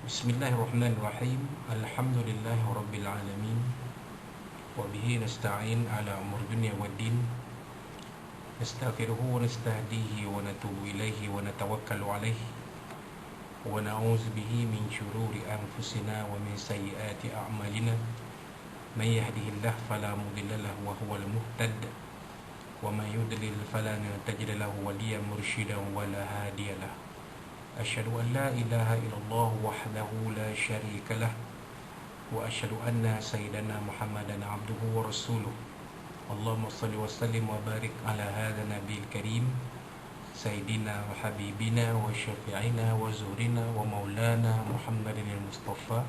Bismillahirrahmanirrahim. Alhamdulillahi rabbil alamin. Wa bihi nasta'in ala umur dunya waddin. Nastaghfiruhu wa nastahdihi wa natubu ilaihi wa natawakkalu alaihi. Wa na'udzu bihi min syururi anfusina wa min sayyiati a'malina. Man yahdihillahu fala mudilla lahu wa huwal muhtad. Wa man yudlil fala tajida lahu waliyyan mursyidan wa la hadiya lahu. Asyhadu an la ilaha illallah wahdahu la syarika lah wa asyhadu anna sayyidana Muhammadan abduhu wa rasuluh. Allahumma salli wa sallim wa barik ala hadha nabiyil karim sayyidina wa habibina wa syafi'ina wa zuhrina wa maulana Muhammadin al-Mustafa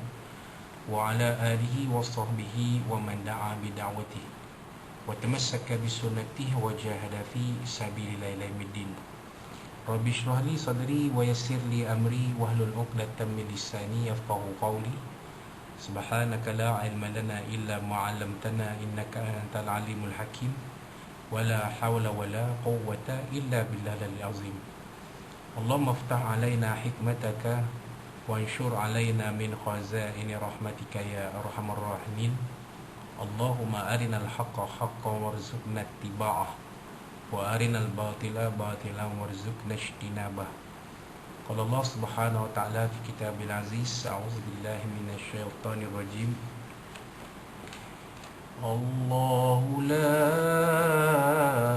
wa ala alihi wa sahbihi wa man da'a bi da'watihi wa tamassaka bi sunnatihi wa jahada fi sabilillahi ila yaumiddin. Rabbi shrah li sadri wa yassir li amri wahlul 'uqdatam min lisani yafqahu qawli. Subhanaka la 'ilma lana illa ma 'allamtana innaka antal alimul hakim. Wala hawla wala quwwata illa billahil azim. Allahumma iftah 'alaina hikmataka wa anshur 'alaina min khazaini rahmatika ya arhamar rahimin. Allahumma arinal haqqa haqqan warzuqna ittiba'ah wa arinal batila batilan warzuqna ijtinabah. Qala Allah Subhanahu wa ta'ala fi kitabil aziz, a'udzu billahi minasy syaithanir rajim. Allahu la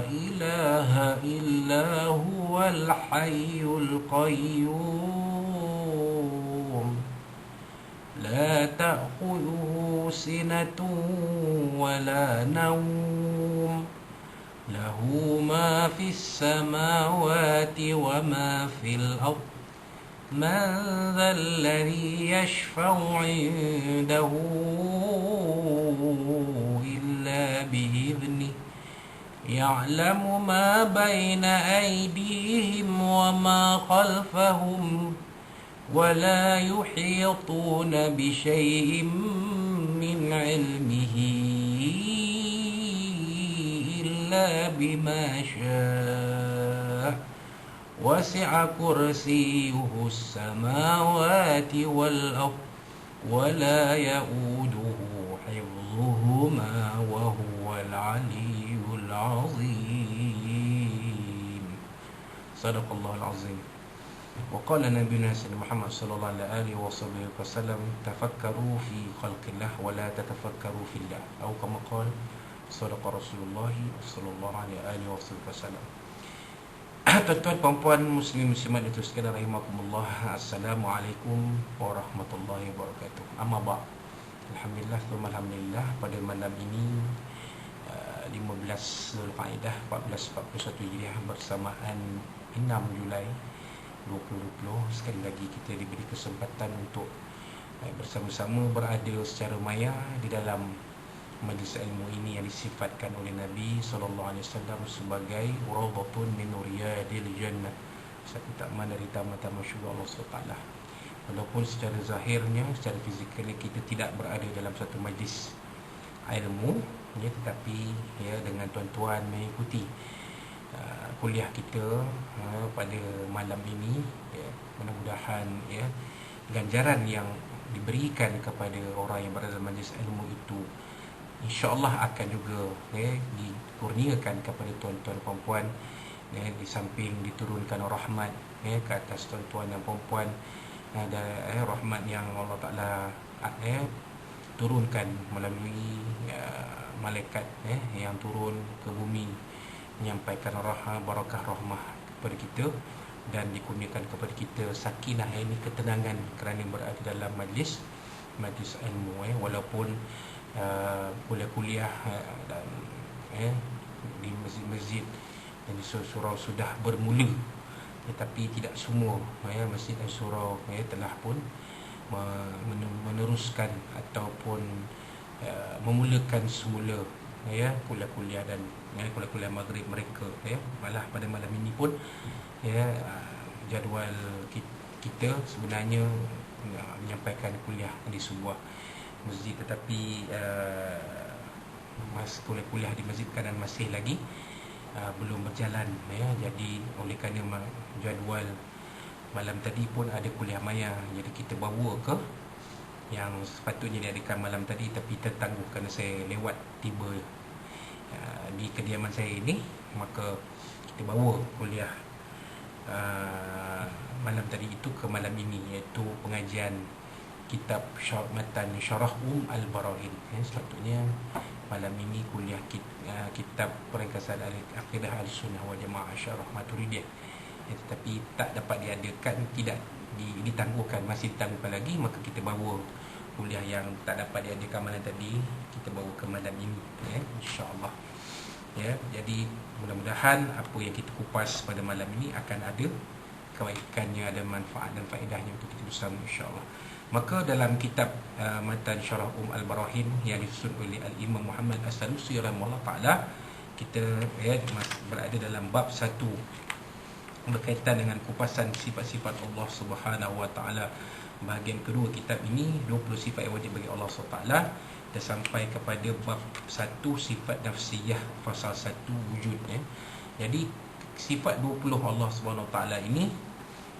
ilaha illa huwal hayyul qayyum la ta'khudhuhu sinatun wa la nawm lahu ma fis samawati wa ma fil ard. Man dhal ladhi yashfa'u 'indahu illa bi'idhnihi ya'lamu ma bayna aydihim wa ma khalfahum wa la yuhituna bi syai'in min 'ilmihi bima syaa wasi'a kursiyyuhu as-samawati wal ard wa la ya'uduhu hifdhuhuma wa huwal 'aliyyul 'azim. Shadaqallahul 'azim. Wa qala nabiyuna Muhammad sallallahu alaihi wasallam, tafakkaru fi khalqillah wa la tatafakkaru fillah, atau kama qala Sadaqa Rasulullah sallallahu alaihi wasallam. Tuan-tuan, puan-puan, muslim muslimat itu sekalian rahimakumullah. Assalamualaikum warahmatullahi wabarakatuh. Amma ba'. Alhamdulillah, alhamdulillah, pada malam ini 15 Zulqa'dah 1441 Hijriah bersamaan 6 Julai 2020, sekali lagi kita diberi kesempatan untuk bersama-sama berada secara maya di dalam majlis ilmu ini yang disifatkan oleh Nabi SAW sebagai rawdatun min riyadil jannah, satu taman dari taman-taman syurga Allah SWT. Walaupun secara zahirnya, secara fizikalnya kita tidak berada dalam satu majlis ilmu, ya, tetapi ya, dengan tuan-tuan mengikuti kuliah kita pada malam ini, ya, mudah-mudahan ya, ganjaran yang diberikan kepada orang yang berada dalam majlis ilmu itu InsyaAllah akan juga dikurniakan kepada tuan-tuan dan puan, di samping diturunkan rahmat ke atas tuan-tuan dan puan, ada rahmat yang Allah Ta'ala turunkan melalui malaikat yang turun ke bumi menyampaikan barakah rahmah kepada kita, dan dikurniakan kepada kita sakinah, ini ketenangan kerana berada dalam majlis ilmu, walaupun kuliah-kuliah dan di masjid-masjid dan di surau sudah bermula, tetapi tidak semua masjid dan surau telah pun meneruskan ataupun memulakan semula kuliah-kuliah dan kuliah-kuliah maghrib mereka. Malah pada malam ini pun jadual kita sebenarnya menyampaikan kuliah di sebuah masjid, tetapi kuliah di masjid kadang masih lagi belum berjalan, jadi oleh kerana jadual Malam tadi pun ada kuliah maya, jadi kita bawa ke yang sepatutnya diadakan malam tadi, tapi tertangguh kerana saya lewat tiba di kediaman saya ini. Maka kita bawa kuliah malam tadi itu ke malam ini, iaitu pengajian kitab matan Syarah Al-Barahin. Sepatutnya malam ini kuliah kitab Peringkasan Akidah Al-Sunnah wal Jamaah Syarah Maturidiyah, tetapi tak dapat diadakan, tidak ditangguhkan, masih ditangguhkan lagi. Maka kita bawa kuliah yang tak dapat diadakan malam tadi, kita bawa ke malam ini, insya-Allah. Jadi mudah-mudahan apa yang kita kupas pada malam ini akan ada kebaikannya, ada manfaat dan faedahnya untuk kita bersama, insya-Allah. Maka dalam kitab matan Syarah Al-Barahin yang disusun oleh Al-Imam Muhammad As-Sanusi rahimahullah taala, kita berada dalam bab 1 berkaitan dengan kupasan sifat-sifat Allah Subhanahu wa taala. Bahagian kedua kitab ini 20 sifat yang wajib bagi Allah Subhanahu wa taala, dan sampai kepada bab 1 sifat nafsiyah, fasal 1 wujud. Jadi sifat 20 Allah Subhanahu wa taala ini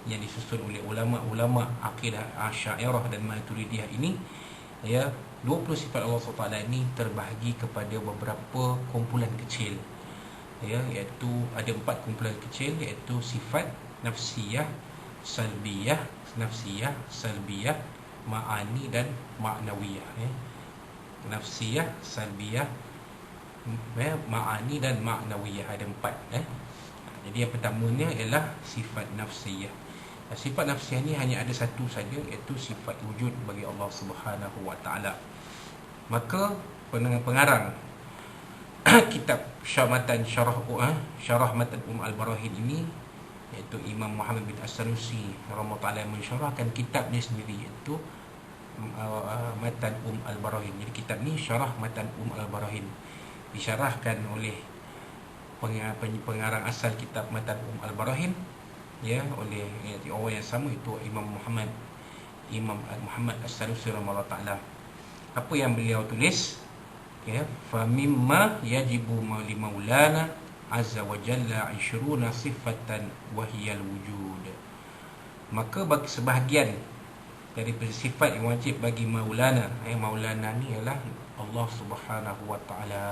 yang disusun oleh ulama-ulama akidah Asy'ariyah dan Maturidiyah ini, 20 sifat Allah Subhanahu wa taala ini terbahagi kepada beberapa kumpulan kecil, iaitu ada 4 kumpulan kecil, iaitu sifat nafsiyah, salbiyah, ma'ani dan ma'nawiyah. Nafsiyah, salbiyah, ma'ani dan ma'nawiyah, ada 4. Jadi yang pertamanya ialah sifat nafsiyah. Sifat nafsiyah ni hanya ada satu saja, iaitu sifat wujud bagi Allah Subhanahu wa taala. Maka pengarang kitab Syarah Matan Al-Barahin ini, iaitu Imam Muhammad bin As-Sanusi rahimahullah taala, mensyarahkan kitab dia sendiri, iaitu Matan Al-Barahin. Jadi kitab ni Syarah Matan Al-Barahin, disyarahkan oleh pengarang asal kitab Matan Al-Barahin, oleh orang yang sama, itu Imam Muhammad As-Sanusi rahimahullah taala. Apa yang beliau tulis? Fa mimma yajibu li maulana azza wa jalla 20 sifatan wa hiyal wujud. Maka bagi sebahagian dari sifat yang wajib bagi maulana, maulana ni ialah Allah Subhanahu wa taala.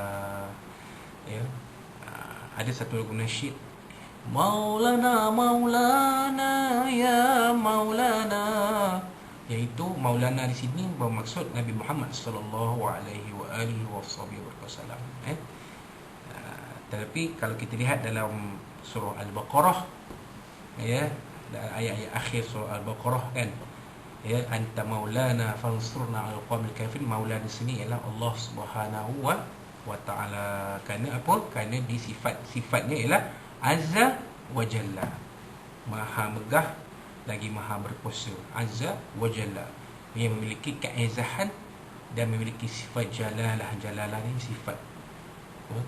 Ada satu lagu nasyid, Maulana Maulana ya Maulana, iaitu Maulana di sini bermaksud Nabi Muhammad sallallahu alaihi wasallam. Tetapi kalau kita lihat dalam surah Al-Baqarah, ayat-ayat akhir surah Al-Baqarah kan, anta maulana fansurna al-qawmil kafirin, maulana di sini ialah Allah Subhanahu wa ta'ala. Kerana apa? Kerana di sifatnya ialah azza wa jalla, maha megah lagi maha berkuasa. Azza wa jalla, yang memiliki keaizahan dan memiliki sifat jalalah. Jalalah ni sifat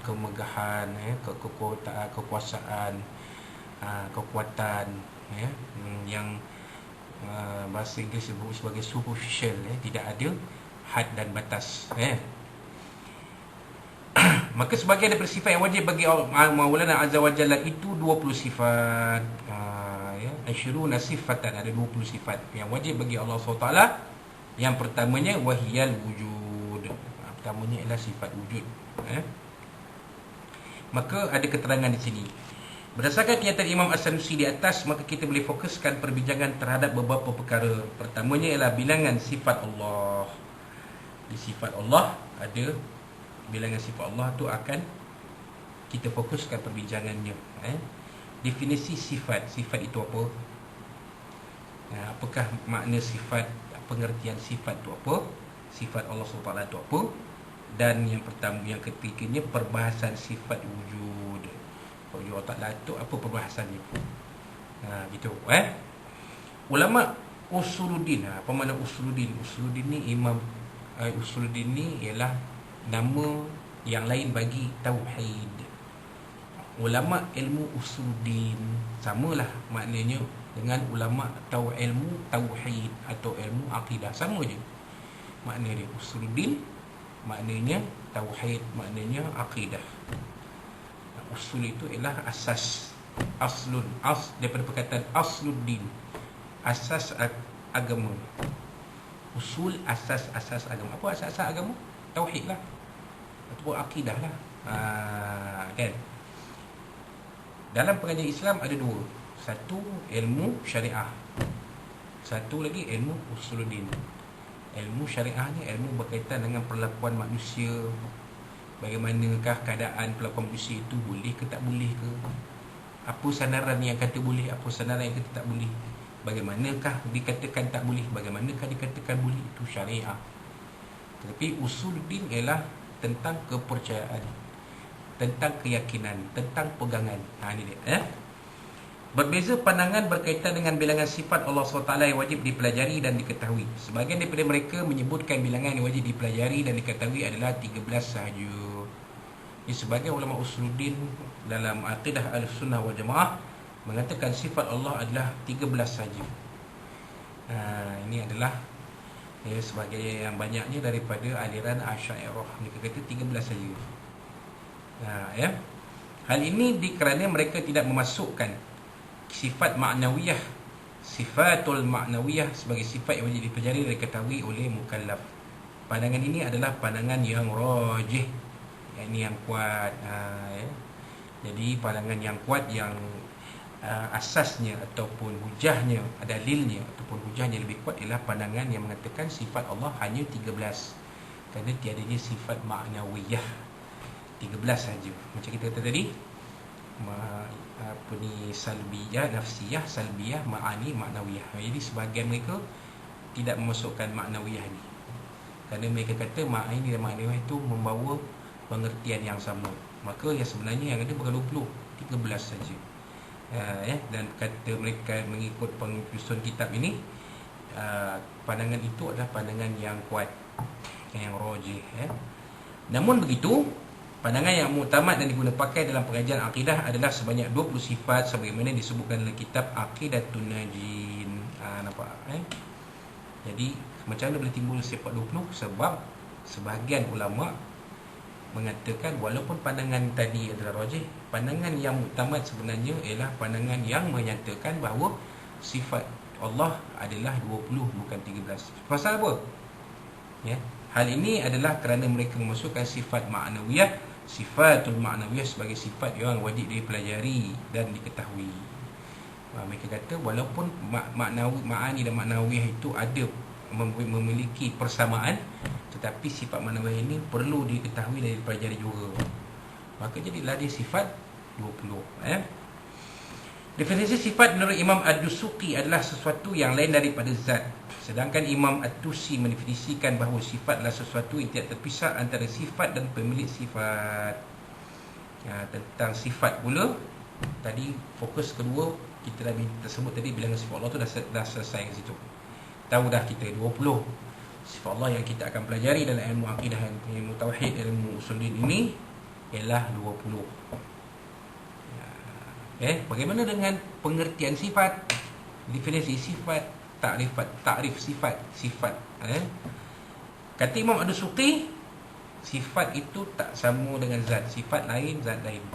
kemegahan, kekuasaan, kekuatan, yang bahasa Inggeris disebut sebagai superficial, tidak ada had dan batas. Maka sebagian daripada sifat yang wajib bagi Maulana Azza wa Jalla itu 20 sifat. 20 sifatan, ada 20 sifat yang wajib bagi Allah SWT. Yang pertamanya wahiyal wujud. Pertamanya ialah sifat wujud. Maka ada keterangan di sini. Berdasarkan kenyataan Imam As-Sanusi di atas, maka kita boleh fokuskan perbincangan terhadap beberapa perkara. Pertamanya ialah bilangan sifat Allah. Di sifat Allah ada bilangan sifat Allah tu akan kita fokuskan perbincangannya. Definisi sifat. Sifat itu apa? Apakah makna sifat? Pengertian sifat itu apa? Sifat Allah SWT itu apa? Dan yang pertama, yang ketiganya, perbahasan sifat wujud. Wujud Allah Ta'ala itu apa perbahasannya? Gitu. Ulama Usuluddin. Apa makna Usuluddin? Usuluddin ni Usuluddin ni ialah nama yang lain bagi tauhid. Ulama ilmu usuluddin samalah maknanya dengan ulama ilmu tauhid atau ilmu akidah, sama je makna dia. Usuluddin maknanya tauhid, maknanya akidah. Usul itu ialah asas, aslun, daripada perkataan asluddin. asas agama. Usul asas agama. Apa asas agama? Tauhid lah, ataupun akidah lah. Kan? Dalam pengajian Islam ada dua. Satu ilmu syariah, satu lagi ilmu usuluddin. Ilmu syariah ni ilmu berkaitan dengan perlakuan manusia. Bagaimanakah keadaan perlakuan manusia itu, boleh ke tak boleh ke? Apa sandaran yang kata boleh, apa sandaran yang kata tak boleh? Bagaimanakah dikatakan tak boleh, bagaimanakah dikatakan boleh? Itu syariah. Tetapi usuluddin ialah tentang kepercayaan, tentang keyakinan, tentang pegangan. Ini dia. Berbeza pandangan berkaitan dengan bilangan sifat Allah SWT yang wajib dipelajari dan diketahui. Sebahagian daripada mereka menyebutkan bilangan yang wajib dipelajari dan diketahui adalah 13 sahaja. Sebahagian ulama usuluddin dalam akidah Ahlussunnah wal Jamaah mengatakan sifat Allah adalah 13 sahaja. Ini adalah sebagai yang banyaknya daripada aliran Asy'ariyah. Mereka kata 13 sahaja. Hal ini kerana mereka tidak memasukkan sifat ma'nawiyah, sifatul ma'nawiyah sebagai sifat yang wajib dipelajari dan diketahui oleh mukallaf. Pandangan ini adalah pandangan yang rajih, yang kuat. Jadi pandangan yang kuat, yang asasnya ataupun hujahnya, dalilnya ataupun hujahnya lebih kuat ialah pandangan yang mengatakan sifat Allah hanya 13, kerana tiadanya sifat ma'nawiyah, 13 saja. Macam kita kata tadi, salbiyah, nafsiyah, salbiyah, ma'ani, ma'nawiyah. Jadi sebahagian mereka tidak memasukkan ma'nawiyah ni, kerana mereka kata ma'ani dan ma'nawiyah itu membawa pengertian yang sama. Maka yang sebenarnya yang ada bukan 20, 13 saja. Dan kata mereka mengikut penyusun kitab ini, pandangan itu adalah pandangan yang kuat, yang rajih. Namun begitu, pandangan yang muktamad dan digunakan pakai dalam pengajian akidah adalah sebanyak 20 sifat sebagaimana disebutkan dalam kitab Aqidatun Najin. Nampak? Jadi macam mana boleh timbul sifat 20? Sebab sebahagian ulama mengatakan walaupun pandangan tadi adalah rajih, pandangan yang muktamad sebenarnya ialah pandangan yang menyatakan bahawa sifat Allah adalah 20, bukan 13. Pasal apa? Hal ini adalah kerana mereka memasukkan sifat ma'nawiyah, sifatul ma'nawiyah sebagai sifat yang wajib dipelajari dan diketahui. Mereka kata walaupun ma'ani dan ma'nawiyah itu ada memiliki persamaan, tetapi sifat ma'nawiyah ini perlu diketahui dan dipelajari juga. Maka jadilah dia sifat 20. Definisi sifat menurut Imam Ad-Dusuqi adalah sesuatu yang lain daripada zat. Sedangkan Imam At-Tusi mendefinisikan bahawa sifat adalah sesuatu yang tidak terpisah antara sifat dan pemilik sifat. Tentang sifat pula, tadi fokus kedua kita dah tersebut tadi, bilangan sifat Allah tu dah selesai kat situ. Tahu dah kita 20 sifat Allah yang kita akan pelajari dalam ilmu akidah, ilmu tauhid, ilmu usuluddin ini ialah 20. Bagaimana dengan pengertian sifat, definisi sifat, takrif sifat. Kata Imam Ad-Dusuqi, sifat itu tak sama dengan zat. Sifat lain, zat lain.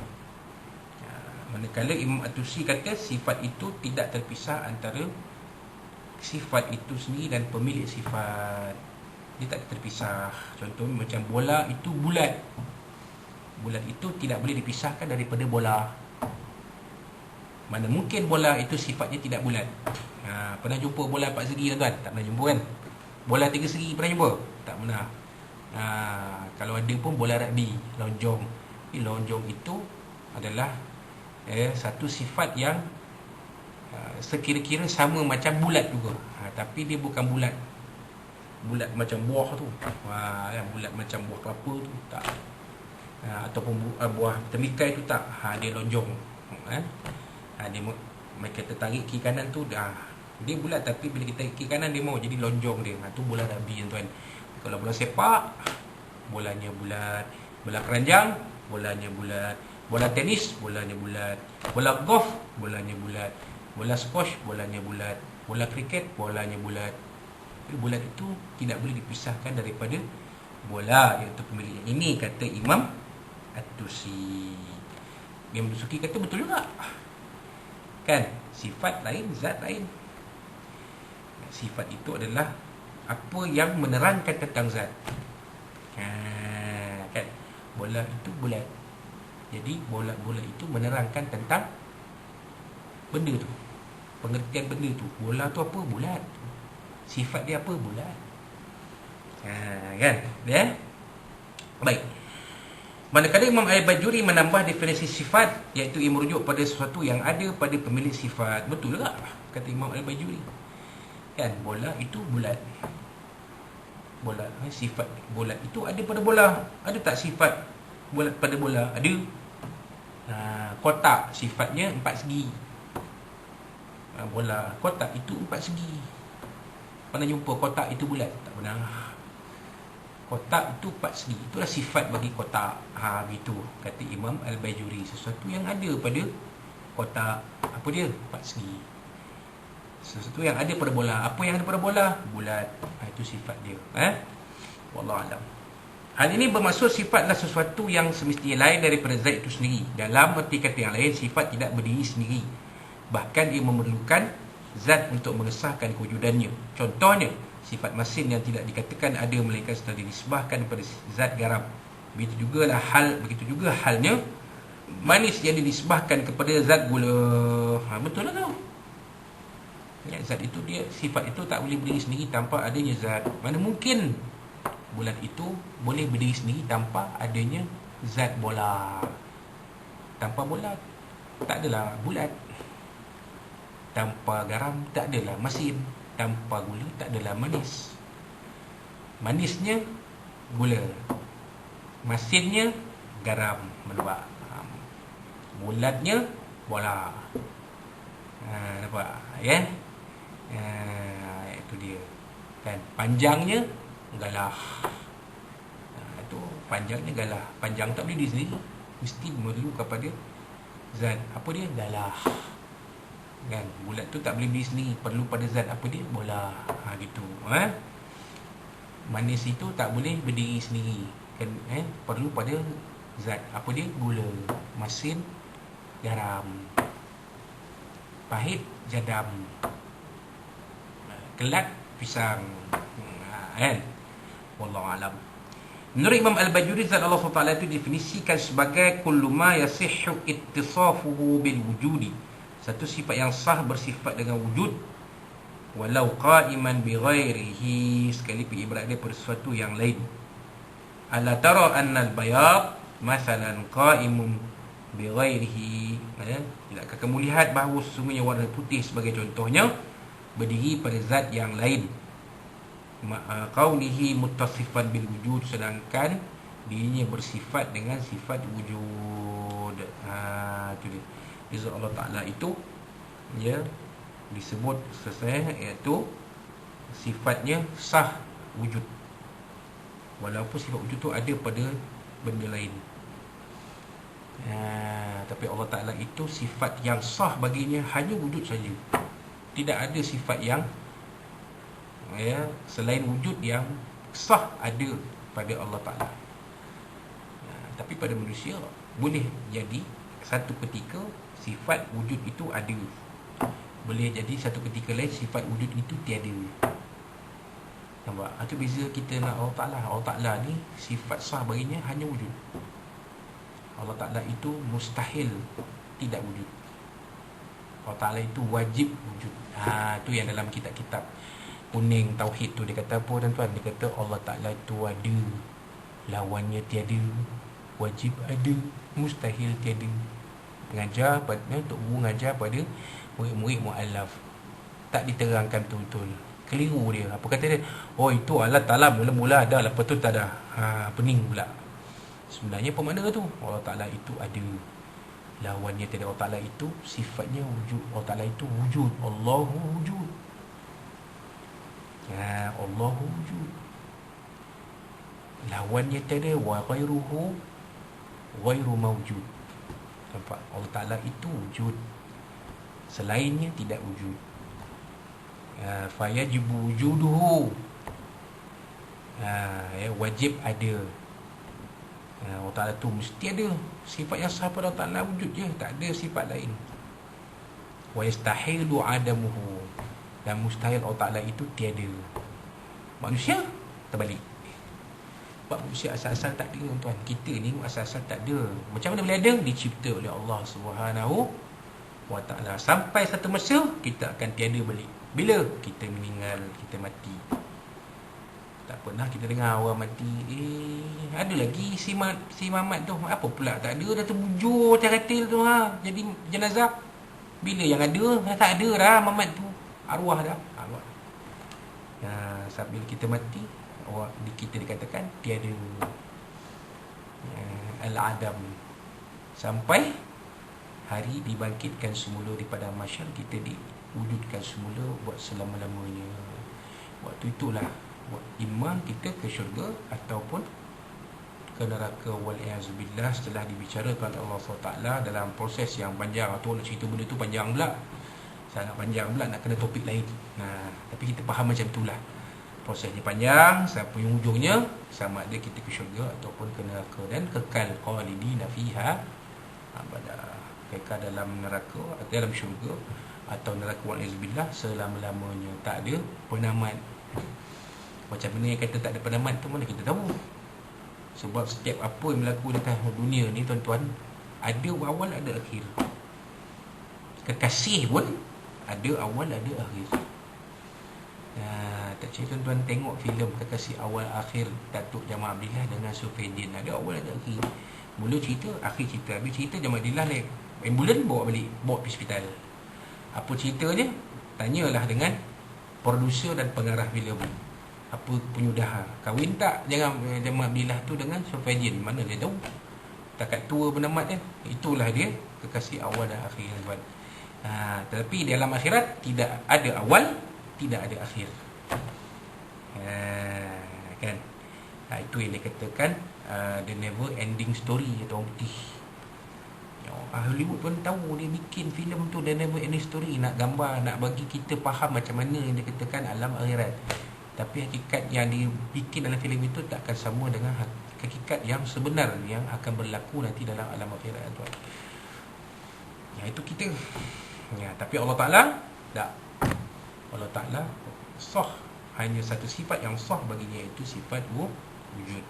Manakala Imam At-Tusi kata sifat itu tidak terpisah antara sifat itu sendiri dan pemilik sifat. Dia tak terpisah. Contohnya macam bola itu bulat. Bulat itu tidak boleh dipisahkan daripada bola. Mana mungkin bola itu sifatnya tidak bulat. Pernah jumpa bola 4 segi, tuan-tuan? Tak pernah jumpa kan? Bola 3 segi pernah jumpa? Tak pernah. Kalau ada pun bola rugby, lonjong. Lonjong itu adalah satu sifat yang sekira-kira sama macam bulat juga. Tapi dia bukan bulat macam buah tu. Bulat macam buah kelapa tu tak. Ataupun buah temikai tu tak. Dia lonjong. Dia mereka tertarik kiri kanan tu dia bulat, tapi bila kita kiri kanan dia mau jadi lonjong dia. Tu bola rugby, tuan. Kalau bola sepak, bolanya bulat. Bola keranjang, bolanya bulat. Bola tenis, bolanya bulat. Bola golf, bolanya bulat. Bola squash, bolanya bulat. Bola kriket, bolanya bulat. Jadi bulat itu tidak boleh dipisahkan daripada bola, iaitu pemiliknya. Ini kata Imam At-Tusi. Imam At-Tusi kata betul juga. Kan? Sifat lain, zat lain. Sifat itu adalah apa yang menerangkan tentang zat. Kan? Bola itu bulat. Jadi bola-bola itu menerangkan tentang benda tu. Pengertian benda tu. Bola tu apa? Bulat. Sifat dia apa? Bulat. Kan? Ya? Baik. Manakala Imam Al-Bajuri menambah definisi sifat, iaitu ia merujuk pada sesuatu yang ada pada pemilik sifat. Betul tak? Kata Imam Al-Bajuri. Kan? Bola itu bulat. Bola, sifat bulat itu ada pada bola. Ada tak sifat bulat pada bola? Ada. Kotak sifatnya 4 segi. Bola kotak itu 4 segi. Pernah jumpa kotak itu bulat? Tak pernah. Kotak itu 4 segi. Itulah sifat bagi kotak. Begitu kata Imam Al-Bajuri. Sesuatu yang ada pada kotak, apa dia? 4 segi. Sesuatu yang ada pada bola. Apa yang ada pada bola? Bulat. Itu sifat dia. Wallahualam. Hal ini bermaksud sifatlah sesuatu yang semestinya lain daripada zat itu sendiri. Dalam erti kata yang lain, sifat tidak berdiri sendiri. Bahkan ia memerlukan zat untuk mengesahkan kewujudannya. Contohnya, sifat masin yang tidak dikatakan ada melainkan setelah dinisbahkan kepada zat garam. Begitu juga halnya manis yang dinisbahkan kepada zat gula. Betul lah tau. Ya, zat itu dia, sifat itu tak boleh berdiri sendiri tanpa adanya zat. Mana mungkin bulat itu boleh berdiri sendiri tanpa adanya zat bola. Tanpa bola tak adalah bulat. Tanpa garam tak adalah masin. Tanpa gula tak adalah manis. Manisnya gula, masinnya garam meluap, bulatnya bola. Nampak ya? Itu dia kan. Panjangnya galah. Itu panjangnya galah. Panjang tak boleh diri sendiri, mesti memerlu kepada zat. Apa dia? Galah. Kan? Bulat tu tak boleh berdiri sendiri, perlu pada zat. Apa dia? Bola. Gitu. Manis itu tak boleh berdiri sendiri, kan? Perlu pada zat. Apa dia? Gula. Masin, garam. Pahit, jadam. Kelat, pisang. Kan? Wallahualam. Menurut Imam Al-Bajuri, zat Allah SWT itu definisikan sebagai kullu ma yasihhu ittisafuhu bil wujudi. Satu sifat yang sah bersifat dengan wujud, walau qa'iman bi ghairihi, sekalipun ibarat dia pada sesuatu yang lain. Ala tara anna al-bayad masalan qa'imun bi ghairihi. Tidakkah kamu lihat bahawa sesungguhnya warna putih sebagai contohnya berdiri pada zat yang lain, qaunihi muttasifan bil wujud, sedangkan dirinya bersifat dengan sifat wujud. Itu dia. Zat Allah Ta'ala itu ya disebut sesuai, iaitu sifatnya sah wujud, walaupun sifat wujud tu ada pada benda lain. Tapi Allah Ta'ala itu sifat yang sah baginya hanya wujud saja. Tidak ada sifat yang selain wujud yang sah ada pada Allah Ta'ala. Tapi pada manusia boleh jadi satu ketika sifat wujud itu ada, boleh jadi satu ketika lain sifat wujud itu tiada. Nampak? Itu beza kita nak Allah Ta'ala. Allah Ta'ala ni sifat sah baginya hanya wujud. Allah Ta'ala itu mustahil tidak wujud. Allah Ta'ala itu wajib wujud. Itu yang dalam kitab-kitab kuning tauhid tu dia kata apa tuan-tuan? Dia kata Allah Ta'ala itu ada, lawannya tiada, wajib ada, mustahil tiada. Mengajar pada, untuk guru mengajar pada murid-murid mu'allaf, tak diterangkan betul-betul, keliru dia. Apa kata dia? Oh, itu Allah Ta'ala mula-mula ada, lepas tu tak ada. Pening pula. Sebenarnya apa makna tu? Allah Ta'ala itu ada, lawannya tiada. Allah Ta'ala itu sifatnya wujud. Allah Ta'ala itu wujud. Allahu wujud. Allahu wujud. Lawannya tiada. Wa ghairuhu ghairu mawjud. Nampak? Allah Ta'ala itu wujud, selainnya tidak wujud. Fayajibu wujuduhu. Wajib ada. Allah Ta'ala itu mesti ada. Sifat yang sah pada Allah Ta'ala wujud je, tak ada sifat lain. Wa yastahilu adamuhu. Dan mustahil Allah Ta'ala itu tiada. Manusia terbalik. Sebab manusia asal-asal tak ada, tuan. Kita ni asal-asal tak ada. Macam mana boleh ada? Dicipta oleh Allah Subhanahu wa Ta'ala. Sampai satu masa kita akan tiada balik. Bila kita meninggal, kita mati. Tak pernah kita dengar orang mati. Ada lagi si Mamat tu. Apa pula tak ada, dah terbujur macam katil tu, jadi jenazah. Bila yang ada, tak ada dah Mamat tu. Arwah dah. Sambil kita mati, kita dikatakan tiada. Al-Adam. Sampai hari dibangkitkan semula daripada mahsyar, kita diwujudkan semula buat selama-lamanya. Waktu itulah imam kita ke syurga ataupun ke neraka, wal'iyazubillah. Setelah dibicarakan Allah SWT dalam proses yang panjang. Atau nak cerita benda tu panjang pula, sangat panjang pula, nak kena topik lain. Tapi kita faham macam itulah. Prosesnya panjang, sampai ujungnya sama ada kita ke syurga ataupun ke neraka. Dan kekal khalidina fiha abada, kekal dalam neraka atau dalam syurga atau neraka, wal'iyazubillah, selama-lamanya. Tak ada penamat. Macam mana yang kata tak ada penamat tu, mana kita tahu? Sebab setiap apa yang berlaku di atas dunia ni, tuan-tuan, ada awal ada akhir. Kekasih pun ada awal ada akhir. Tak cik tuan-tuan tengok filem Kekasih Awal Akhir Datuk Jamal Abdillah dengan Sufaidin. Ada awal ada akhir. Mula cerita, akhir cerita. Habis cerita Jamal Abdillah naik ambulan bawa balik, bawa pergi hospital. Apa ceritanya? Tanyalah dengan produser dan pengarah filem. Apa penyudahan, kahwin tak jangan Jamal Abdillah tu dengan Sufaidin? Mana dia tahu? Takat tua penamat dia. Itulah dia kekasih awal dan akhir, tuan. Tetapi dalam akhirat tidak ada awal, tidak ada akhir. Kan? Itu yang dikatakan the never ending story atau orang putih. Hollywood pun tahu, dia bikin filem tu the never ending story, nak gambar, nak bagi kita faham macam mana yang dikatakan alam akhirat. Tapi hakikat yang dibikin dalam filem itu takkan sama dengan hakikat yang sebenar yang akan berlaku nanti dalam alam akhirat, tuan. Itu kita. Tapi Allah Ta'ala tak. Allah Ta'ala sah, hanya satu sifat yang sah baginya, iaitu sifat wujud.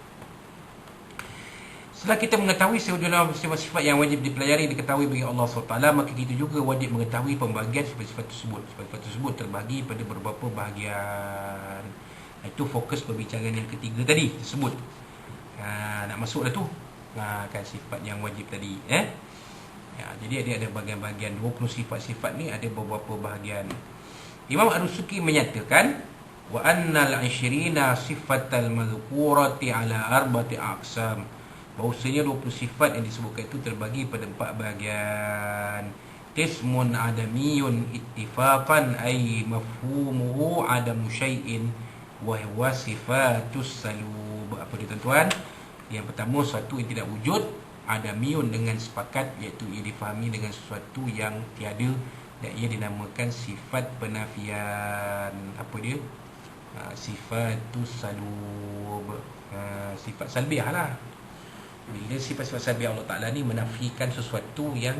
Setelah kita mengetahui sifat-sifat yang wajib dipelajari, diketahui bagi Allah SWT, maka kita juga wajib mengetahui pembahagian sifat-sifat tersebut. Sifat-sifat tersebut terbahagi pada beberapa bahagian. Itu fokus perbincangan yang ketiga tadi tersebut. Nak masuk dah tu. Kan sifat yang wajib tadi. Jadi ada bahagian-bahagian. 20 sifat-sifat ni ada beberapa bahagian. Imam Ar-Rusuki menyatakan, wa annal 20 sifatal madhkurati ala arba'ati aqsam. Bahawasanya 20 sifat yang disebutkan itu terbagi pada 4 bahagian. Qismun adamiyun ittifaqan ay mafhumuhu adamu syai'in wa huwa sifatus salub. Apa dia, tuan-tuan? Yang pertama, sesuatu yang tidak wujud, adamiyun dengan sepakat, iaitu ia difahami dengan sesuatu yang tiada, dan ia dinamakan sifat penafian. Apa dia? Sifatus salub. Sifat salbiah lah. Bila sifat-sifat salbiah Allah Ta'ala ni menafikan sesuatu yang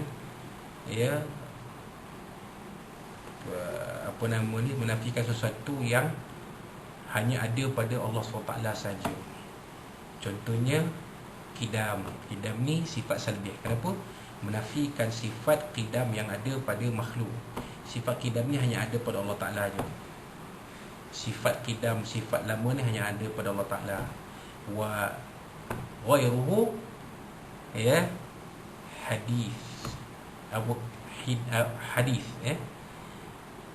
menafikan sesuatu yang hanya ada pada Allah SWT saja. Contohnya qidam. Qidam ni sifat salbiah. Kenapa? Menafikan sifat qidam yang ada pada makhluk. Sifat qidam ni hanya ada pada Allah Ta'ala je. Sifat qidam, sifat lama ni hanya ada pada Allah Ta'ala. Wa ghairuhu hadis. Hadis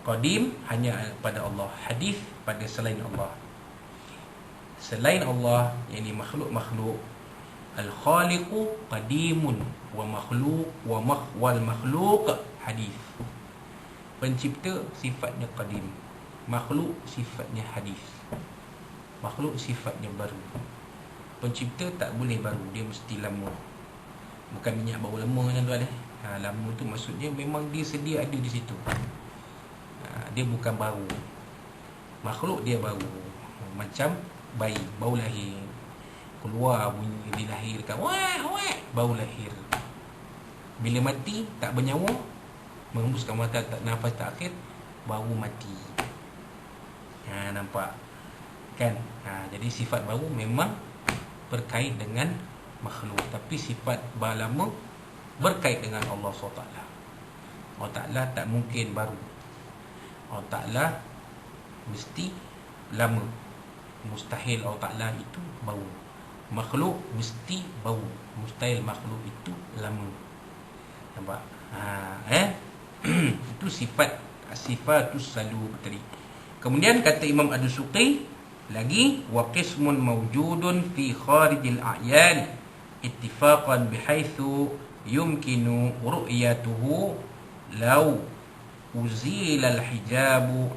qadim hanya pada Allah, hadis pada selain Allah. Selain Allah, yakni makhluk-makhluk, al-khaliqu qadimun wa makhluk wal makhluk hadis. Pencipta sifatnya qadim, makhluk sifatnya hadis. Makhluk sifatnya baru. Pencipta tak boleh baru, dia mesti lama. Bukan minyak bau lama, tuan-tuan. Lama tu maksudnya memang dia sedia ada di situ. Dia bukan baru. Makhluk dia baru. Macam bayi, baru lahir, keluar bunyi, dilahirkan, wah, baru lahir. Bila mati, tak bernyawa, menghembuskan mata, tak nafas, tak akhir, baru mati. Nampak kan? Jadi sifat baru memang berkait dengan makhluk, tapi sifat lama berkait dengan Allah SWT. Allah Ta'ala tak mungkin baru. Allah Ta'ala mesti lama. Mustahil Allah Ta'ala itu baru. Makhluk mesti baru. Mustahil makhluk itu lama. Nampak? Itu sifatus salub tadi. Kemudian kata Imam Ad-Dusuqi lagi, wa qismun mawjudun fi kharijil a'yan ittifaqan bihaitsu yumkinu ru'yatuhu law uzila al-hijabu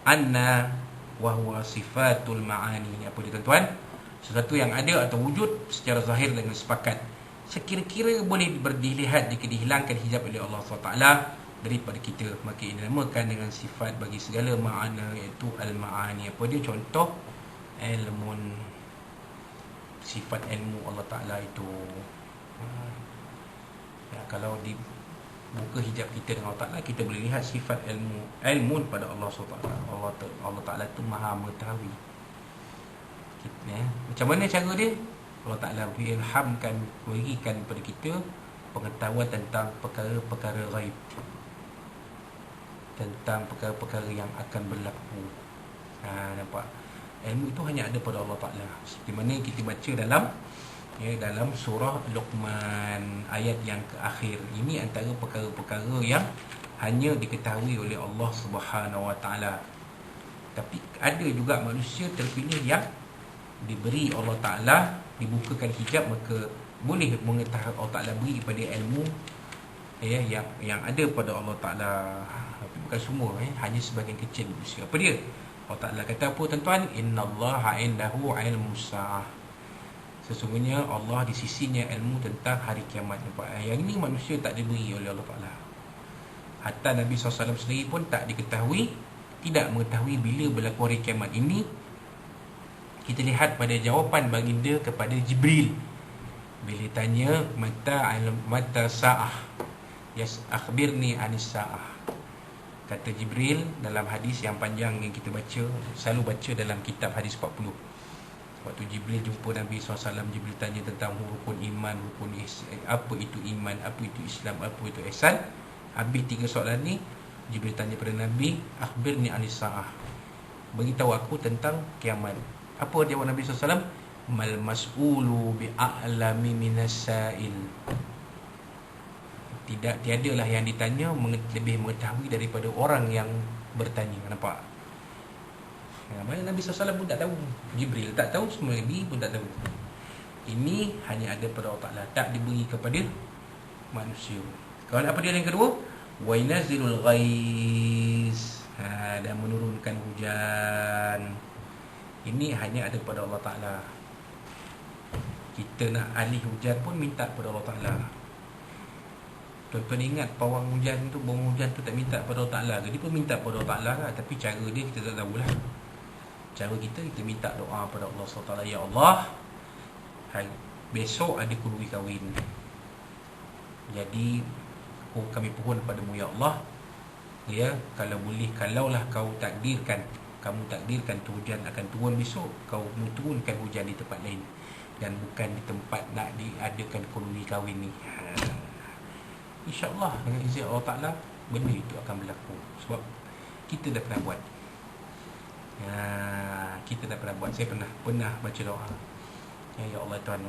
anna wa huwa sifatul ma'ani. Apa dia tuan-tuan? Sesuatu yang ada atau wujud secara zahir dengan sepakat sekira-kira boleh dilihat jika dihilangkan hijab oleh Allah SWT daripada kita, maka ini dinamakan dengan sifat bagi segala makna, iaitu al-ma'ani. Apa dia? Contoh ilmun, sifat ilmu Allah Ta'ala itu. Kalau dibuka hijab kita dengan Allah Ta'ala, kita boleh lihat sifat ilmu pada Allah SWT. Allah Ta'ala itu maha mengetahui. Macam mana cara dia? Allah Ta'ala ilhamkan, berikan kepada kita pengetahuan tentang perkara-perkara ghaib, tentang perkara-perkara yang akan berlaku. Nampak? Ilmu itu hanya ada pada Allah Ta'ala. Seperti mana kita baca dalam surah Luqman ayat yang terakhir. Ini antara perkara-perkara yang hanya diketahui oleh Allah Subhanahu Wa Ta'ala. Tapi ada juga manusia terpilih yang diberi Allah Ta'ala, dibukakan hijab, maka boleh mengetahui Allah Ta'ala beri kepada ilmu yang ada pada Allah Ta'ala. Tapi bukan semua, hanya sebahagian kecil manusia. Apa dia? Allah Ta'ala kata apa tuan-tuan? Innallaha indahu ilmus sa'ah. Sesungguhnya Allah di sisinya ilmu tentang hari kiamat. Yang ini manusia tak diberi oleh Allah Ta'ala. Hatta Nabi SAW sendiri pun tak diketahui, tidak mengetahui bila berlaku hari kiamat. Ini kita lihat pada jawapan baginda kepada Jibril bila tanya mata sa'ah, akhbirni anis sa'ah. Kata Jibril dalam hadis yang panjang yang kita baca, selalu baca dalam kitab hadis 40. Waktu Jibril jumpa Nabi SAW, Jibril tanya tentang rukun iman, rukun ihsan, apa itu iman, apa itu Islam, apa itu ihsan. Habis 3 soalan ni, Jibril tanya pada Nabi, akhbirni anis sa'ah, beritahu aku tentang kiamat. Apa jawab Nabi SAW? Mal mas'ulu bi'a'lami minas sa'il. Tiadalah yang ditanya lebih mengetahui daripada orang yang bertanya. Nampak? Nabi SAW pun tak tahu, Jibril tak tahu, semua Nabi pun tak tahu. Ini hanya ada pada Allah Ta'ala, tak diberi kepada manusia. Kalau apa dia yang kedua? Wa yanzilul ghaiz, dan menurunkan hujan. Ini hanya ada pada Allah Ta'ala. Kita nak alih hujan pun minta pada Allah Ta'ala. Tuan-tuan ingat pawang hujan tu, bawang hujan tu tak minta pada Allah Ta'ala ke? Dia pun minta pada Allah Ta'ala lah, tapi cara dia kita tak tahulah. Cara kita minta doa pada Allah SWT. Ya Allah, besok ada kurui kahwin, jadi kami pohon padamu ya Allah, ya, kalau boleh, kalaulah kau takdirkan, kamu takdirkan tu hujan akan turun besok, kau turunkan hujan di tempat lain dan bukan di tempat nak diadakan kurui kahwin ni. InsyaAllah dengan izin Allah Ta'ala benda itu akan berlaku. Sebab kita dah pernah buat. Kita dah pernah buat. Saya pernah baca doa. Ya Allah Tuhan,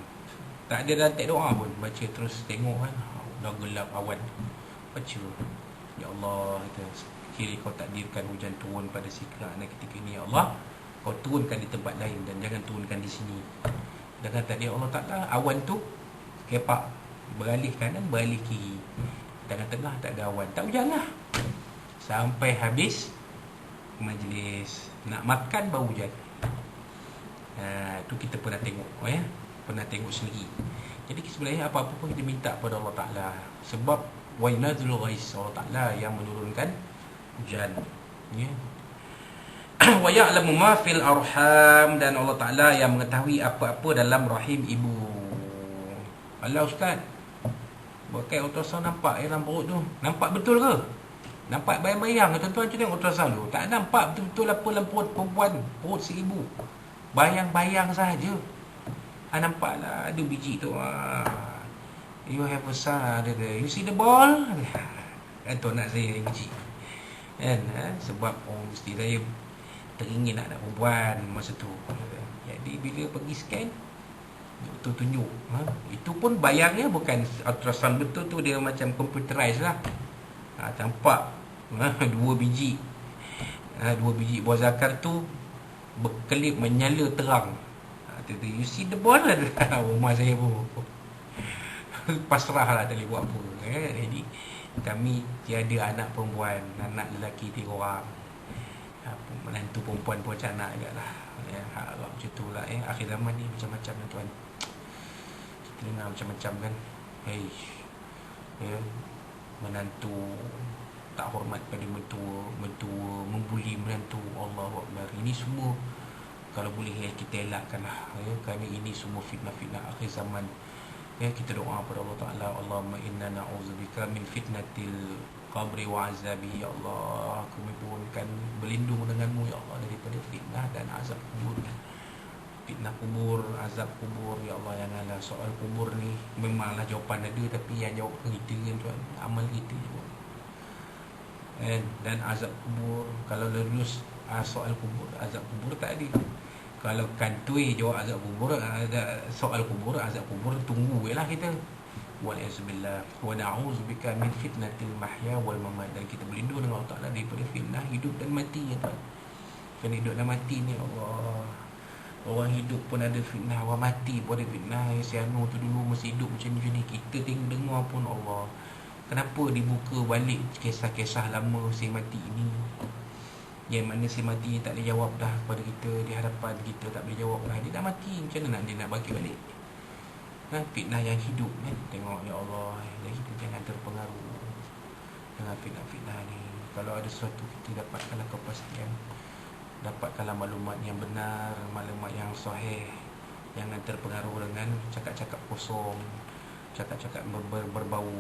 tak ada rantai doa pun, baca terus tengok kan, dah gelap awan, baca ya Allah, kira kau takdirkan hujan turun pada sikap ketika ini ya Allah, kau turunkan di tempat lain dan jangan turunkan di sini. Dengan tadi Allah Ta'ala, awan tu kepak, beralih kanan, beralih kiri, tengah-tengah tak ada awan, tak hujan lah. Sampai habis majlis, nak makan baru hujan. Itu kita pernah tengok, pernah tengok sendiri. Jadi sebenarnya apa-apa pun kita minta pada Allah Ta'ala. Sebab wa yanzilul ghaiz, Allah Ta'ala yang menurunkan hujan, ya. Wa ya'lamu ma fil arham, dan Allah Ta'ala yang mengetahui apa-apa dalam rahim ibu. Alah Ustaz, buat ultrasound nampak dalam perut tu, nampak betul ke? Nampak bayang-bayang tuan-tuan, tengok ultrasound tu. Tak nampak betul-betul apa dalam perut perempuan, perut si ibu. Bayang-bayang saja. Nampaklah ada biji tu. You have a son. You see the ball? Tuan nak saya biji. Kan? Sebab mesti saya teringin nak perempuan masa tu. Jadi bila pergi scan, doktor tunjuk. Itu pun bayangnya bukan ultrasound betul tu, dia macam computerized lah. Nampak 2 biji 2 biji buah zakar tu berkelip menyala terang. You see the ball? Rumah saya pun pasrah lah, tak boleh buat apa. Jadi kami tiada anak perempuan, anak lelaki 3 orang. Menantu perempuan pun macam anak juga lah. Harap macam tu lah. Akhir zaman ni macam-macam tuan. Kita dengar macam-macam kan. Menantu tak hormat pada mentua, membuli menantu. Allahu Akbar. Ini semua kalau boleh kita elakkanlah, kerana ini semua fitnah-fitnah akhir zaman. Kita doa kepada Allah Ta'ala, Allahumma inna na'udzubika min fitnatil qabri wa azabi. Ya Allah, aku mohonkan berlindung denganmu ya Allah daripada fitnah dan azab kubur. Fitnah kubur, azab kubur, ya Allah, janganlah. Soal kubur ni memanglah jawapan ada, tapi yang jawab kita kan tuan, amal kita juga. Dan azab kubur, kalau lulus soal kubur, azab kubur tak ada. Kalau kantoi jawab azab kubur, soal kubur, azab kubur, tunggu je lah kita. Wa'alaikumsalam. Wa na'udzubika min fitnatil mahya wal mamat. Dan kita berlindung dengan Allah Ta'ala daripada fitnah hidup dan mati ya tuan. Kerana hidup dan mati ni Allah, orang hidup pun ada fitnah, orang mati pun ada fitnah. Si Anu tu dulu masih hidup macam ni, kita tengok dengar pun Allah, kenapa dibuka balik kisah-kisah lama si mati ini, yang mana si mati tak boleh jawab dah kepada kita, di hadapan kita tak boleh jawab dah. Dia dah mati, macam mana dia nak bagi balik? Fitnah yang hidup kan. Tengok ya Allah, jadi kita jangan terpengaruh dengan fitnah-fitnah ni. Kalau ada sesuatu, kita dapatkanlah kepastian, dapatkanlah maklumat yang benar, maklumat yang sahih. Jangan terpengaruh dengan cakap-cakap kosong, cakap-cakap berbau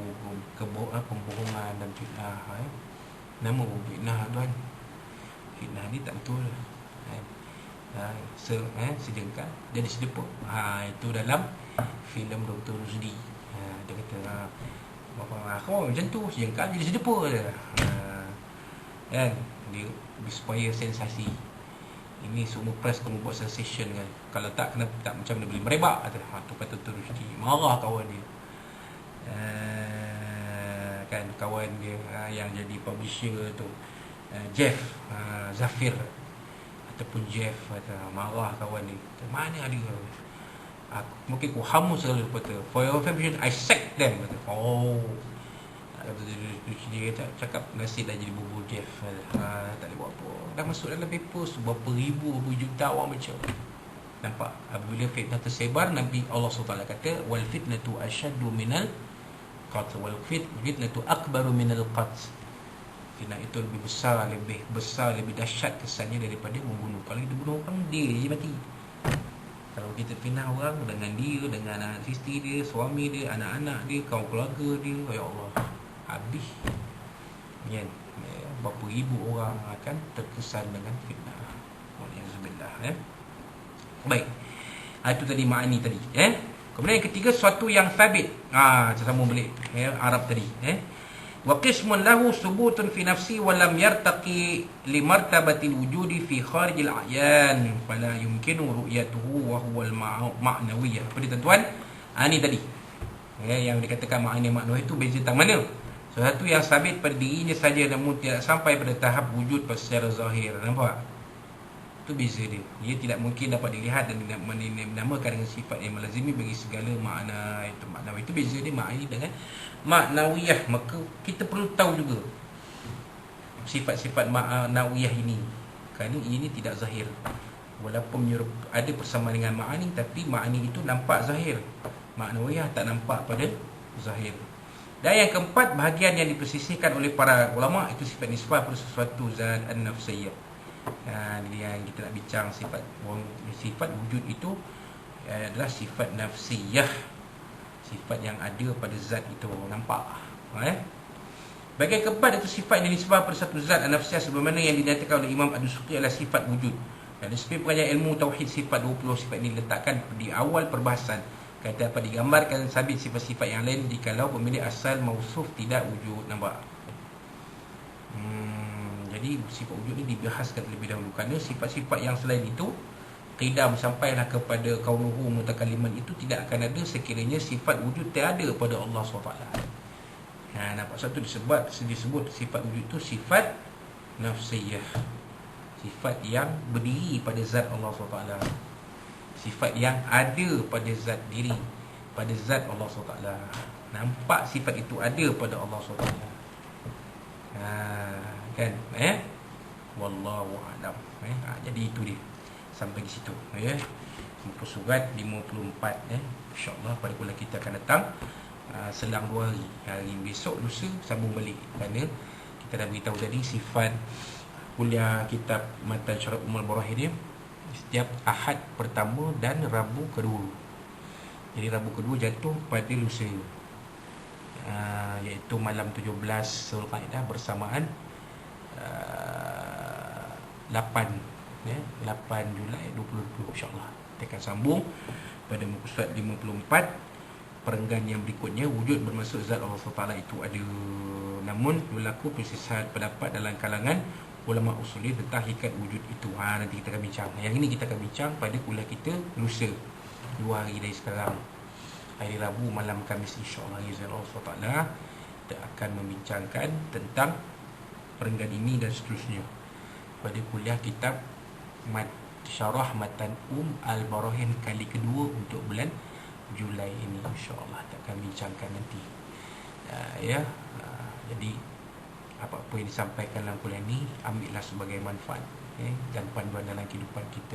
pembohongan dan fitnah. Nama fitnah tuan. Fitnah ni tak betul. Sejengkal jadi sedepa. Itu dalam filem Dr. Rusdi. Dia kata kau macam tu, sejengkal jadi sedepa je. Kan? Dia supaya sensasi. Ini semua press kamu buat sensation kan. Kalau tak, kenapa tak macam mana boleh merebak? Tu kata Dr. Rusdi. Marah kawan dia. Kan kawan dia yang jadi publisher tu, Jeff Zafir ataupun Jeff, marah kawan ni. Mana ada mungkin aku hamus sekali kata, for your information I sack them. Dia cakap nasib dah jadi bubur Jeff. Tak boleh buat apa. Dah masuk dalam paper berapa ribu, berapa juta orang baca. Nampak? Apabila fitnah tersebar, Nabi Allah SWT kata wal fitnatu asyaddu minal qatl, wal fitnatu akbaru minal qatl. Fitnah itu lebih besar, lebih dahsyat kesannya daripada membunuh. Kalau kita bunuh orang, dia je mati. Kalau kita fitnah orang dengan dia, dengan anak isteri dia, suami dia, anak-anak dia, kawan keluarga dia, ya Allah, habis. Berapa ribu orang akan terkesan dengan fitnah. Alhamdulillah. Baik. Itu tadi ma'ani tadi. Kemudian yang ketiga, suatu yang sabit. Sambung balik Arab tadi. Wa qismun lahu subutun fi nafsi wa lam yartaqi li martabatil wujudi fi kharijil a'yan fala yumkinu ru'yatuhu wa huwa al-ma'nawiyyah. Apa dia tuan? Ini tadi. Yang dikatakan ma'ani ma'nawi itu beza tentang mana? Sesuatu yang sabit pada dirinya saja namun tidak sampai pada tahap wujud secara zahir. Nampak? Itu beza dia. Ia tidak mungkin dapat dilihat dan dinamakan dengan sifat yang melazimi bagi segala makna. Itu maknawi. Itu beza dia ma'ani dengan maknawiyah. Maka kita perlu tahu juga sifat-sifat maknawiyah ini, kerana ini tidak zahir. Walaupun ada persamaan dengan ma'ani, tapi ma'ani itu nampak zahir, maknawiyah tak nampak pada zahir. Dan yang keempat, bahagian yang dipersisihkan oleh para ulama itu sifat nisbah pada sesuatu zat an-nafsiyah. Yang kita nak bincang, sifat wujud itu adalah sifat nafsiyah, sifat yang ada pada zat itu, nampak. Bagai keempat itu sifat yang disebut pada satu zat an-nafsiyah sebagaimana yang dinyatakan oleh Imam Ad-Dusuqi adalah sifat wujud. Dan seperti pengajian ilmu tauhid sifat 20 sifat ini diletakkan di awal perbahasan. Kata apa digambarkan sabit sifat-sifat yang lain jikalau pemilik asal mausuf tidak wujud. Nampak? Jadi sifat wujud ini dibahaskan terlebih dahulu kerana sifat-sifat yang selain itu qidam sampailah kepada kaunuhu mutakalliman itu tidak akan ada sekiranya sifat wujud tiada pada Allah SWT. Nampak satu disebut sifat wujud itu sifat nafsiyah, sifat yang berdiri pada zat Allah SWT, sifat yang ada pada zat diri, pada zat Allah SWT. Nampak sifat itu ada pada Allah SWT. Kan? Wallahu a'lam. Jadi itu dia. Sampai di situ. Muka surat 54. InsyaAllah pada kuliah kita akan datang selang 2 hari. Hari besok, lusa sambung balik. Kerana kita dah beritahu tadi sifat kuliah kitab Matan Syarah Ummul Barahir dia setiap Ahad pertama dan Rabu kedua. Jadi Rabu kedua jatuh pada lusa, iaitu malam 17 Zulqa'dah bersamaan 8 Julai 2020 insyaAllah. Kita akan sambung pada muka surat 54. Perenggan yang berikutnya, wujud bermaksud zat Allah SWT itu ada, namun berlaku perselisihan pendapat dalam kalangan ulama usuli tentang hakikat wujud itu. Nanti kita akan bincang. Yang ini kita akan bincang pada kuliah kita lusa, 2 hari dari sekarang, hari Rabu malam Khamis insyaAllah. Allah SWT kita akan membincangkan tentang perenggan ini dan seterusnya pada kuliah kitab Syarah Matan Al-Barahin kali kedua untuk bulan Julai ini insyaAllah kita akan bincangkan nanti. Jadi apa-apa yang disampaikan dalam kuliah ini ambillah sebagai manfaat dan panduan dalam kehidupan kita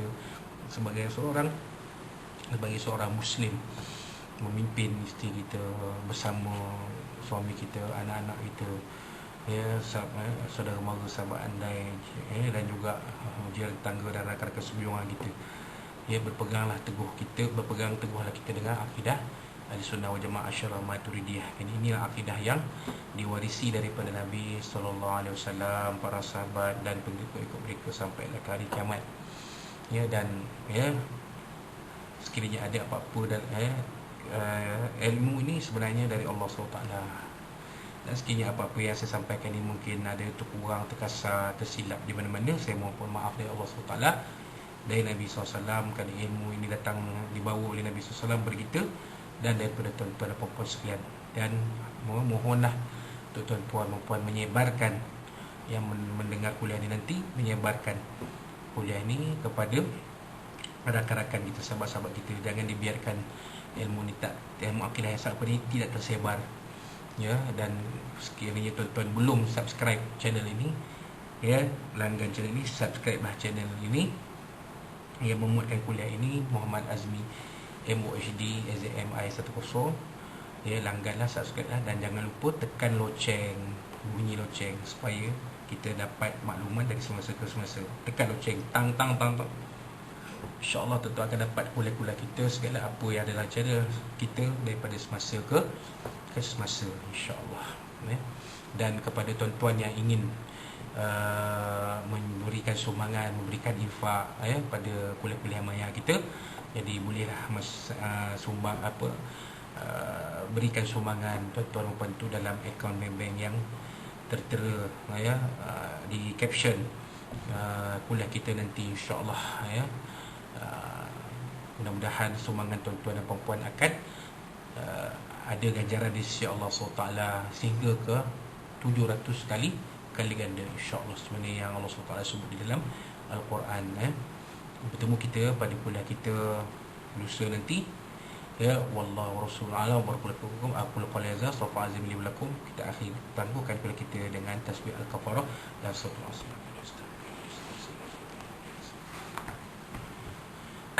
sebagai seorang Muslim, memimpin isteri kita, bersama suami kita, anak-anak kita, saudara mara, sahabat andai, dan juga jiran tangga dan rakan-rakan sebiungan kita. Berpegang teguhlah kita dengan akidah Ahlussunnah wal Jamaah Asy'ariyah Maturidiyah. Inilah akidah yang diwarisi daripada Nabi SAW, para sahabat dan pengikut-pengikut mereka sampai ke hari kiamat. Dan sekiranya ada apa-apa dan ilmu ini sebenarnya dari Allah SWT. Dan sekiranya apa-apa yang saya sampaikan ini mungkin ada terkurang, terkasar, tersilap di mana-mana, saya mohon maaf dari Allah SWT, dari Nabi SAW. Kerana ilmu ini datang dibawa oleh Nabi SAW berkita dan daripada tuan-tuan dan puan-puan sekalian. Dan mohonlah tuan-tuan dan puan menyebarkan, yang mendengar kuliah ini nanti, menyebarkan kuliah ini kepada rakan-rakan kita, sahabat-sahabat kita. Jangan dibiarkan ilmu akidah yang sangat ini tidak tersebar. Dan sekiranya tuan-tuan belum subscribe channel ini, langgan channel ini, subscribe lah channel ini yang memuatkan kuliah ini, Muhammad Azmi MOHD AZMI 10. Langganlah, subscribe lah, dan jangan lupa tekan loceng, bunyi loceng supaya kita dapat maklumat dari semasa ke semasa. Tekan loceng, tang. InsyaAllah tentu akan dapat kuliah-kuliah kita, segala apa yang ada dalam channel kita daripada semasa ke semasa insyaAllah. Dan kepada tuan-tuan yang ingin memberikan sumbangan, memberikan infak pada kuliah-kuliah maya kita, jadi bolehlah sumbang berikan sumbangan tuan-tuan dan puan tu dalam akaun bank yang tertera di caption kuliah kita nanti insyaAllah. Mudah-mudahan sumbangan tuan-tuan dan puan-puan akan ada ganjaran di sisi Allah SWT sehingga ke 700 kali ganda insyaAllah, sebenarnya yang Allah SWT sebut di dalam Al-Quran. Bertemu kita pada kuliah kita lusa nanti. Wallahu rasulullah ala wa barakatuh. Aku lupa liazah sofa azim li lakum. Kita akhir tangguhkan kuliah kita dengan tasbih al-kafarah dan sallallahu alaihi wasallam.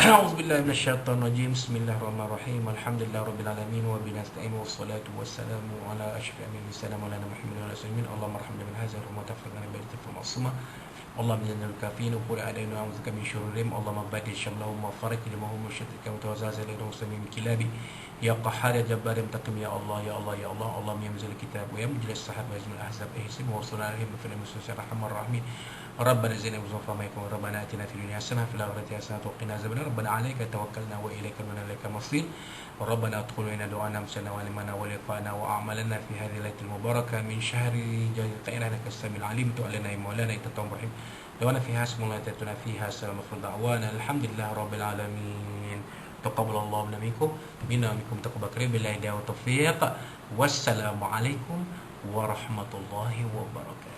أعوذ بالله من الشيطان الرجيم. بسم الله الرحمن الرحيم. الحمد لله رب العالمين وبه نستعين والصلاة والسلام على أشرف الأنبياء والسلام مولانا محمد وعلى آله وصحبه. اللهم ارحمنا من هذا الأمة وتغفر لنا بلدة المعصومة. اللهم إنا الكافرين وقل أعدائنا ونعوذ بك من شرورهم. اللهم بدل شملهم وفرق لمهم وشتت كما توزعز إليهم سميع كلابي يا قحار يا جبار منتقم يا الله يا الله يا الله. اللهم يا منزل الكتاب ويا مجري السحاب ويزم الأحزاب اهزم وصلنا عليهم بفضل المسلمين الرحمن الرحيم. ربنا زدنا بزخرف ما يكون. ربنا آتنا في الدنيا حسنة وفي الآخرة حسنة وقنا عذاب النار. ربنا عليك توكلنا وإليك من إليك المصير. ربنا ادخل إلينا دعانا مسلنا وعلمنا ولقاءنا وأعمالنا في هذه الليلة المباركة من شهر الخير إنك السميع العليم. تعلنا يا مولانا إنك رحيم. دعوانا فيها اسم الله تأتنا فيها سلام وفي دعوانا الحمد لله رب العالمين. تقبل الله منا منكم تقبل كريم بالله والتوفيق. والسلام عليكم ورحمة الله وبركاته.